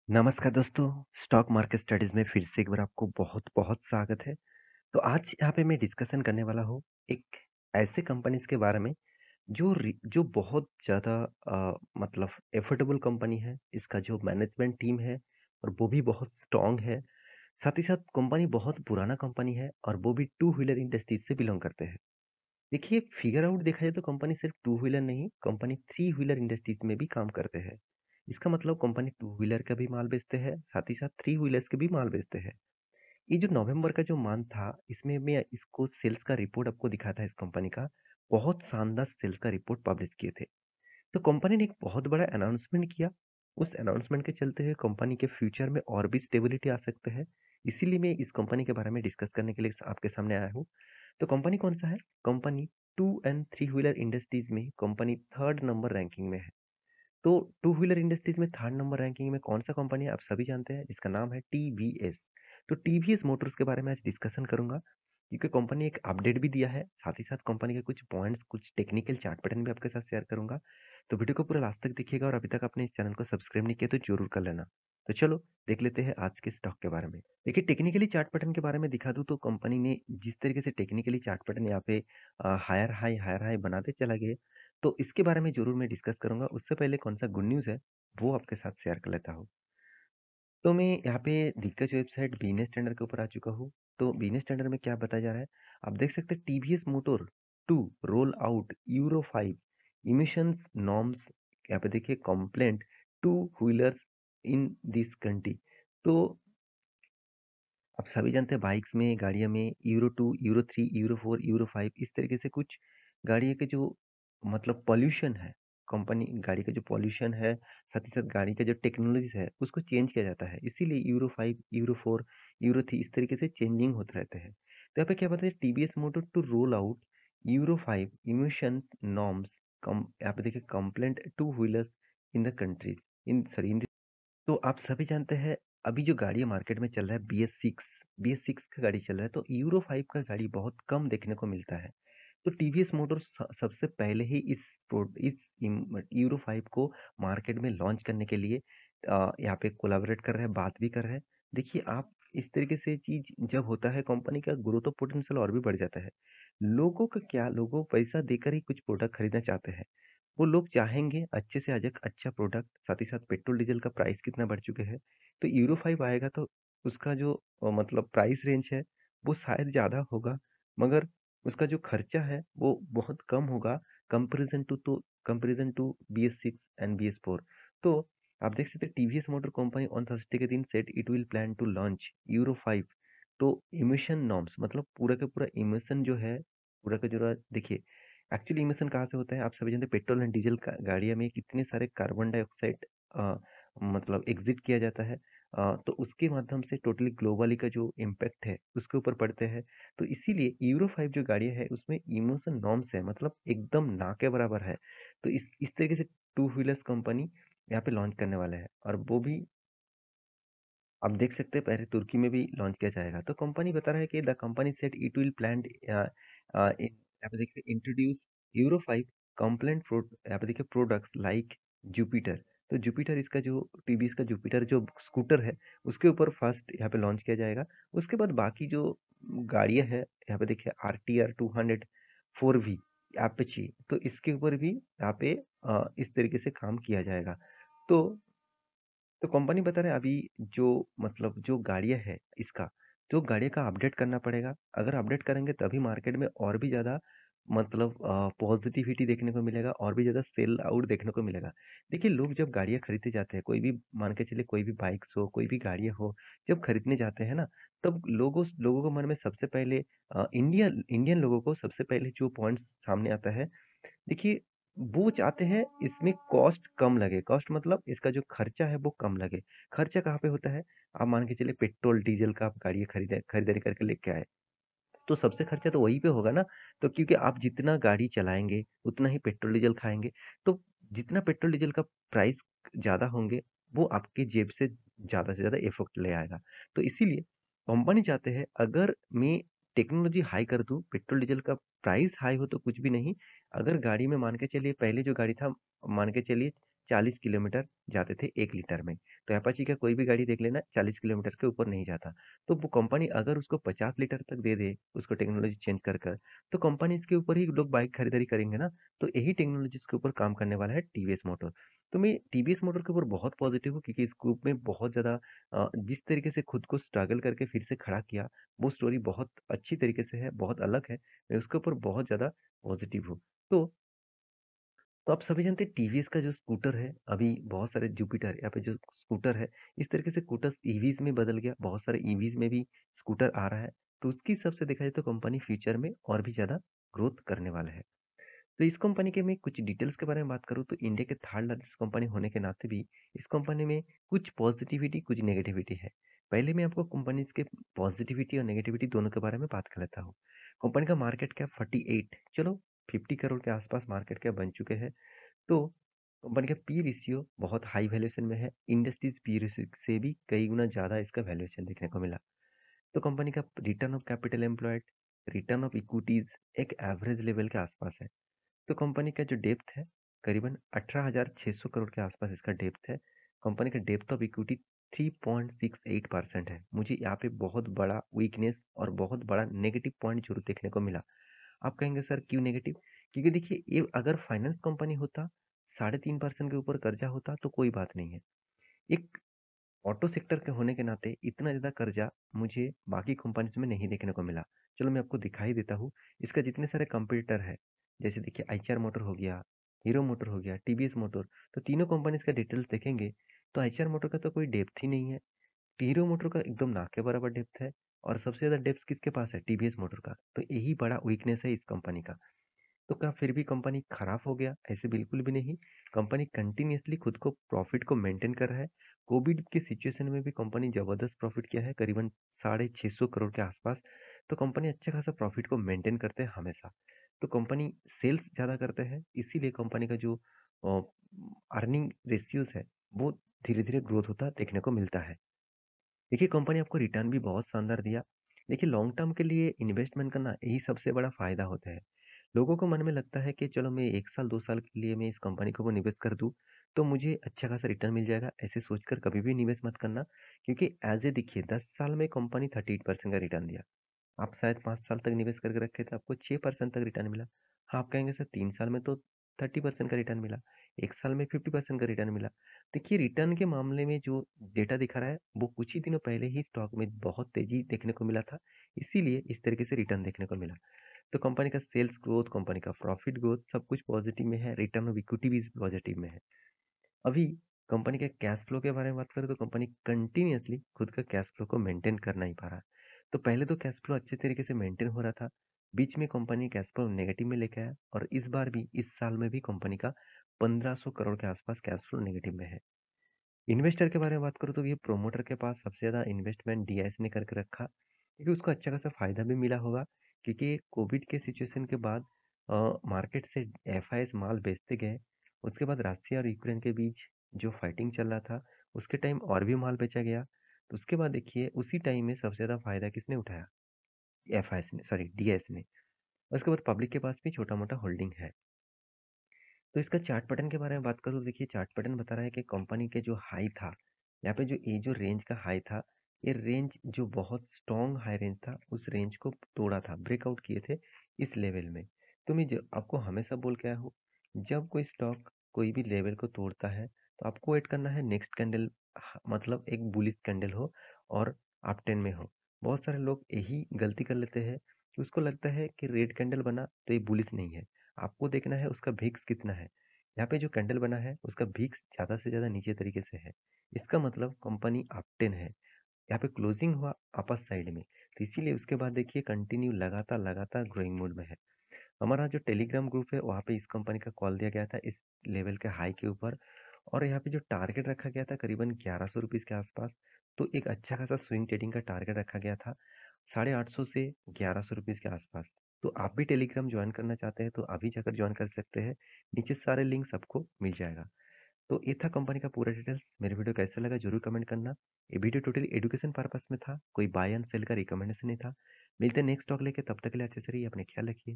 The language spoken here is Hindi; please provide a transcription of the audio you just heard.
नमस्कार दोस्तों, स्टॉक मार्केट स्टडीज़ में फिर से एक बार आपको बहुत-बहुत स्वागत है। तो आज यहाँ पे मैं डिस्कशन करने वाला हूँ एक ऐसे कंपनीज़ के बारे में जो बहुत ज़्यादा मतलब एफोर्डेबल कंपनी है। इसका जो मैनेजमेंट टीम है और वो भी बहुत स्ट्रॉन्ग है। साथ ही साथ कंपनी बहुत पुराना कंपनी है और वो भी टू व्हीलर इंडस्ट्रीज से बिलॉन्ग करते हैं। देखिए फिगर आउट देखा जाए तो कंपनी सिर्फ टू व्हीलर नहीं, कंपनी थ्री व्हीलर इंडस्ट्रीज में भी काम करते हैं। इसका मतलब कंपनी टू व्हीलर का भी माल बेचते हैं, साथ ही साथ थ्री व्हीलर्स के भी माल बेचते हैं। ये जो नवंबर का जो मंथ था, इसमें मैं इसको सेल्स का रिपोर्ट आपको दिखा था इस कंपनी का। बहुत शानदार सेल्स का रिपोर्ट पब्लिश किए थे। तो कंपनी ने एक बहुत बड़ा अनाउंसमेंट किया। उस अनाउंसमेंट के चलते हुए कंपनी के फ्यूचर में और भी स्टेबिलिटी आ सकते हैं। इसीलिए मैं इस कंपनी के बारे में डिस्कस करने के लिए आपके सामने आया हूँ। तो कंपनी कौन सा है? Company two and three wheeler industries में कंपनी थर्ड नंबर रैंकिंग में है। तो टू व्हीलर इंडस्ट्रीज में थर्ड नंबर रैंकिंग में कौन सा कंपनी है आप सभी जानते हैं, जिसका नाम है टीवीएस। तो टीवीएस मोटर्स के बारे में आज डिस्कशन करूंगा, क्योंकि कंपनी एक अपडेट भी दिया है। साथ ही साथ कंपनी के कुछ पॉइंट्स, कुछ टेक्निकल चार्ट पैटर्न भी आपके साथ शेयर करूंगा। तो वीडियो को पूरा लास्ट तक देखिएगा और अभी तक आपने इस चैनल को सब्सक्राइब नहीं किया तो जरूर कर लेना। तो चलो देख लेते हैं आज के स्टॉक के बारे में। देखिए टेक्निकली चार्ट पैटर्न के बारे में दिखा दूं तो कंपनी ने जिस तरीके से टेक्निकली चार्ट पैटर्न यहाँ पे हायर हाई बनाते चला गया, तो इसके बारे में ज़रूर मैं डिस्कस करूँगा। उससे पहले कौन-सा गुड न्यूज़ है, वो आपके साथ शेयर कर लेता हूँ। तो मैं यहाँ पे दिग्गज वेबसाइट बिज़नेस स्टैंडर्ड के ऊपर आ चुका हूँ। तो बिज़नेस स्टैंडर्ड में क्या बताया जा रहा है, आप देख सकते हैं TVS motor 2 role out Euro 5 emissions norms. यहाँ पे देखिए compliant two wheelers in this country. तो आप सभी जानते हैं बाइक्स में, गाड़ियों में यूरो 2, यूरो 3, यूरो 4, यूरो 5 इस तरीके से कुछ गाड़ियों के जो मतलब पॉल्यूशन है, कंपनी गाड़ी का जो पॉल्यूशन है, साथ ही साथ गाड़ी का जो टेक्नोलॉजीज़ है, उसको चेंज किया जाता है। इसीलिए यूरो 5, यूरो 4, यूरो 3 इस तरीके से चेंजिंग होते रहते हैं। तो यहाँ पे क्या बताया TVS motor to roll out Euro 5 emissions norms कम यहाँ पे देखिए compliant two wheelers in the countries in sorry in तो आप सभी जानते हैं अभी जो गाड़ी मार्केट में चल रहा है BS6 का गाड़ी चल रहा है, तो यूरो 5 का गाड़ी बहुत कम देखने को मिलता है। तो टीवीएस मोटर्स सबसे पहले ही इस यूरो 5 को मार्केट में लॉन्च करने के लिए यहाँ पे कोलैबोरेट कर रहे हैं, बात भी कर रहे हैं। देखिए आप इस तरीके से चीज जब होता है कंपनी का ग्रोथ ऑफ पोटेंशियल और भी बढ़ जाता है। लोगों का क्या, लोगों पैसा देकर ही कुछ प्रोडक्ट खरीदना चाहते हैं। वो लोग चाहेंगे अच्छे से अच्छा प्रोडक्ट, साथ ही साथ पेट्रोल डीजल का प्राइस कितना बढ़ चुके हैं। तो यूरो 5 आएगा तो उसका जो मतलब प्राइस रेंज है वो शायद ज़्यादा होगा, मगर उसका जो खर्चा है वो बहुत कम होगा comparison to BS6 and BS4। तो आप देख सकते हैं TVS motor company on Thursday के दिन said it will plan to launch Euro 5। तो इमिशन नॉर्म्स मतलब पूरा का पूरा इमिशन जो है, पूरा का जो देखिए एक्चुअली इमिशन कहाँ से होता है, आप सभी जानते हैं पेट्रोल एंड डीजल का गाड़ियों में कितने सारे कार्बन डाइऑक्साइड मतलब एग्जिट किया जाता है। तो उसके माध्यम से टोटली ग्लोबली का जो इम्पैक्ट है उसके ऊपर पड़ते हैं। तो इसीलिए यूरो 5 जो गाड़ियाँ है उसमें इमोशन नॉर्म्स है, मतलब एकदम ना के बराबर है। तो इस तरीके से टू व्हीलर्स कंपनी यहाँ पे लॉन्च करने वाला है और वो भी आप देख सकते हैं पहले तुर्की में भी लॉन्च किया जाएगा। तो कंपनी बता रहा है कि the company set it will plan यहाँ पे देखिए इंट्रोड्यूस यूरो 5 कंप्लेंट यहाँ पे देखिए प्रोडक्ट्स लाइक जुपिटर। तो जुपिटर इसका जो टीवीएस का जुपिटर जो स्कूटर है उसके ऊपर फर्स्ट यहाँ पे लॉन्च किया जाएगा। उसके बाद बाकी जो गाड़ियां हैं यहाँ पे देखिए RTR 200 4V एपेची, तो इसके ऊपर भी यहाँ पे इस तरीके से काम किया जाएगा। तो तो कंपनी बता रहे हैं अभी जो मतलब जो गाड़ियाँ है इसका, जो गाड़ियों का अपडेट करना पड़ेगा। अगर अपडेट करेंगे तभी मार्केट में और भी ज़्यादा मतलब पॉजिटिविटी देखने को मिलेगा और भी ज़्यादा सेल आउट देखने को मिलेगा। देखिए लोग जब गाड़ियाँ खरीदते जाते हैं, कोई भी मान के चलिए कोई भी बाइक्स हो, कोई भी गाड़ियाँ हो, जब खरीदने जाते हैं ना, तब लोगों को मन में सबसे पहले इंडियन लोगों को सबसे पहले जो पॉइंट्स सामने आता है, देखिए वो चाहते हैं इसमें कॉस्ट कम लगे। कॉस्ट मतलब इसका जो खर्चा है वो कम लगे। खर्चा कहाँ पे होता है, आप मान के चलिए पेट्रोल डीजल का आप गाड़ी खरीदारी करके लेके आए, तो सबसे खर्चा तो वहीं पे होगा ना। तो क्योंकि आप जितना गाड़ी चलाएंगे उतना ही पेट्रोल डीजल खाएंगे। तो जितना पेट्रोल डीजल का प्राइस ज़्यादा होंगे, वो आपके जेब से ज़्यादा इफेक्ट ले आएगा। तो इसीलिए कंपनी चाहते हैं अगर मैं टेक्नोलॉजी हाई कर दूं, पेट्रोल डीजल का प्राइस हाई हो तो कुछ भी नहीं। अगर गाड़ी में मान के चलिए पहले जो गाड़ी था, मान के चलिए 40 किलोमीटर जाते थे 1 लीटर में। तो अपाची का कोई भी गाड़ी देख लेना 40 किलोमीटर के ऊपर नहीं जाता। तो वो कंपनी अगर उसको 50 लीटर तक दे दे, उसको टेक्नोलॉजी चेंज कर कर, तो कंपनी इसके ऊपर ही लोग बाइक खरीदारी करेंगे ना। तो यही टेक्नोलॉजीज़ के ऊपर काम करने वाला है टीवीएस मोटर। तो मैं टीवीएस मोटर के ऊपर बहुत पॉजिटिव हूँ क्योंकि इस ग्रुप में बहुत ज़्यादा जिस तरीके से खुद को स्ट्रगल करके फिर से खड़ा किया, वो स्टोरी बहुत अच्छी तरीके से है, बहुत अलग है। मैं उसके ऊपर बहुत ज़्यादा पॉजिटिव हूँ। तो आप सभी जानते हैं टीवीएस का जो स्कूटर है, अभी बहुत सारे जुपिटर या फिर जो स्कूटर है, इस तरीके से स्कूटर्स ईवीज़ में बदल गया, बहुत सारे ईवीज़ में भी स्कूटर आ रहा है। तो उसके हिसाब से देखा जाए तो कंपनी फ्यूचर में और भी ज़्यादा ग्रोथ करने वाला है। तो इस कंपनी के मैं कुछ डिटेल्स के बारे में बात करूँ तो इंडिया के थर्ड लार्जेस्ट कंपनी होने के नाते भी इस कंपनी में कुछ पॉजिटिविटी, कुछ नेगेटिविटी है। पहले मैं आपको कंपनीज़ के पॉजिटिविटी और नेगेटिविटी दोनों के बारे में बात कर लेता हूँ। कंपनी का मार्केट कैप 48 चलो 50 करोड़ के आसपास मार्केट कैप बन चुके हैं। तो कंपनी का पी रेशियो बहुत हाई वैल्यूएशन में है। इंडस्ट्रीज पी रेशियो से भी कई गुना ज़्यादा इसका वैल्यूएशन देखने को मिला। तो कंपनी का return of capital employed, return of equities एक एवरेज लेवल के आसपास है। तो कंपनी का जो डेप्थ है करीबन 18,600 करोड़ के आसपास इसका डेप्थ है। कंपनी का डेप्थ ऑफ इक्विटी 3.68% है। मुझे यहाँ पे बहुत बड़ा वीकनेस और बहुत बड़ा नेगेटिव पॉइंट जरूर देखने को मिला। आप कहेंगे सर क्यों नेगेटिव? क्योंकि देखिए ये अगर फाइनेंस कंपनी होता 3.5% के ऊपर कर्जा होता तो कोई बात नहीं है। एक ऑटो सेक्टर के होने के नाते इतना ज़्यादा कर्जा मुझे बाकी कंपनीज में नहीं देखने को मिला। चलो मैं आपको दिखाई देता हूँ। इसका जितने सारे कंपटीटर है, जैसे देखिए आईचआर मोटर हो गया, हीरो मोटर हो गया, टीवीएस मोटर, तो तीनों कंपनीज का डिटेल्स देखेंगे तो आईचआर मोटर का तो कोई डेप्थ ही नहीं है। हीरो मोटर का एकदम ना के बराबर डेप्थ है और सबसे ज़्यादा डेप्थ किसके पास है? टीवीएस मोटर का। तो यही बड़ा वीकनेस है इस कंपनी का। तो क्या फिर भी कंपनी खराब हो गया? ऐसे बिल्कुल भी नहीं। कंपनी कंटिन्यूअसली खुद को प्रॉफिट को मेंटेन कर रहा है। कोविड की सिचुएशन में भी कंपनी जबरदस्त प्रॉफिट किया है, करीबन 650 करोड़ के आसपास। तो कंपनी अच्छा खासा प्रॉफिट को मेंटेन करते हैं हमेशा। तो कंपनी सेल्स ज़्यादा करते हैं, इसीलिए कंपनी का जो अर्निंग रेशियोज है वो धीरे धीरे ग्रोथ होता देखने को मिलता है। देखिए कंपनी आपको रिटर्न भी बहुत शानदार दिया। देखिए लॉन्ग टर्म के लिए इन्वेस्टमेंट करना यही सबसे बड़ा फ़ायदा होता है। लोगों को मन में लगता है कि चलो मैं 1 साल 2 साल के लिए मैं इस कंपनी को निवेश कर दूँ, तो मुझे अच्छा खासा रिटर्न मिल जाएगा। ऐसे सोचकर कभी भी निवेश मत करना क्योंकि ऐज़ ए देखिए 10 साल में कंपनी 38% का रिटर्न दिया। आप शायद 5 साल तक निवेश करके रखे थे, आपको 6% तक रिटर्न मिला। हाँ, आप कहेंगे सर 3 साल में तो 30% का रिटर्न मिला, 1 साल में 50% का रिटर्न मिला। देखिए रिटर्न के मामले में जो डेटा दिखा रहा है, वो कुछ ही दिनों पहले ही स्टॉक में बहुत तेज़ी देखने को मिला था, इसीलिए इस तरीके से रिटर्न देखने को मिला। तो कंपनी का सेल्स ग्रोथ, कंपनी का प्रॉफिट ग्रोथ सब कुछ पॉजिटिव में है, रिटर्न ऑफ इक्विटी भी पॉजिटिव में है। अभी कंपनी के कैश फ्लो के बारे में बात करें तो कंपनी कंटिन्यूअसली खुद का कैश फ्लो को मेंटेन कर नहीं पा रहा है। तो पहले तो कैश फ्लो अच्छे तरीके से मेंटेन हो रहा था, बीच में कंपनी कैश फ्लो नेगेटिव में लेके आया और इस बार भी इस साल में भी कंपनी का 1500 करोड़ के आसपास कैश फ्लो नेगेटिव में है। इन्वेस्टर के बारे में बात करूँ तो ये प्रोमोटर के पास सबसे ज़्यादा इन्वेस्टमेंट डीआईएस ने करके रखा क्योंकि उसको अच्छा खासा फ़ायदा भी मिला होगा क्योंकि कोविड के सिचुएशन के बाद मार्केट से एफआईएस माल बेचते गए। उसके बाद रसिया और यूक्रेन के बीच जो फाइटिंग चल रहा था उसके टाइम और भी माल बेचा गया। तो उसके बाद देखिए उसी टाइम में सबसे ज़्यादा फ़ायदा किसने उठाया? एफआईएस ने, सॉरी डीआईएस ने। उसके बाद पब्लिक के पास भी छोटा मोटा होल्डिंग है। तो इसका चार्ट पैटर्न के बारे में बात करूँ तो देखिए चार्ट पैटर्न बता रहा है कि कंपनी के जो हाई था, यहाँ पे जो ये जो रेंज का हाई था, ये रेंज जो बहुत स्ट्रॉन्ग हाई रेंज था उस रेंज को तोड़ा था, ब्रेकआउट किए थे इस लेवल में। तो मैं जो आपको हमेशा बोल के आया हूँ, जब कोई स्टॉक कोई भी लेवल को तोड़ता है तो आपको वेट करना है नेक्स्ट कैंडल, मतलब एक बुलिश कैंडल हो और अप ट्रेंड में हो। बहुत सारे लोग यही गलती कर लेते हैं कि उसको लगता है कि रेड कैंडल बना तो ये बुलिश नहीं है। आपको देखना है उसका भिक्स कितना है। यहाँ पे जो कैंडल बना है उसका भिक्स ज़्यादा से ज़्यादा नीचे तरीके से है। इसका मतलब कंपनी अपटेन है। यहाँ पे क्लोजिंग हुआ अपर साइड में, तो इसीलिए उसके बाद देखिए कंटिन्यू लगातार लगातार ग्रोइंग मोड में है। हमारा जो टेलीग्राम ग्रुप है वहाँ पे इस कंपनी का कॉल दिया गया था इस लेवल के हाई के ऊपर और यहाँ पे जो टारगेट रखा गया था करीबन 1100 रुपीज़ के आसपास। तो एक अच्छा खासा स्विंग ट्रेडिंग का टारगेट रखा गया था 850 से 1100 रुपीज़ के आसपास। तो आप भी टेलीग्राम ज्वाइन करना चाहते हैं तो अभी जाकर ज्वाइन कर सकते हैं। नीचे सारे लिंक्स आपको मिल जाएगा। तो ये था कंपनी का पूरा डिटेल्स। मेरे वीडियो कैसा लगा जरूर कमेंट करना। ये वीडियो टोटली एजुकेशन पर्पस में था, कोई बाय एंड सेल का रिकमेंडेशन नहीं था। मिलते हैं नेक्स्ट टॉक लेके, तब तक के लिए अच्छे से रहिए, अपने ख्याल रखिए।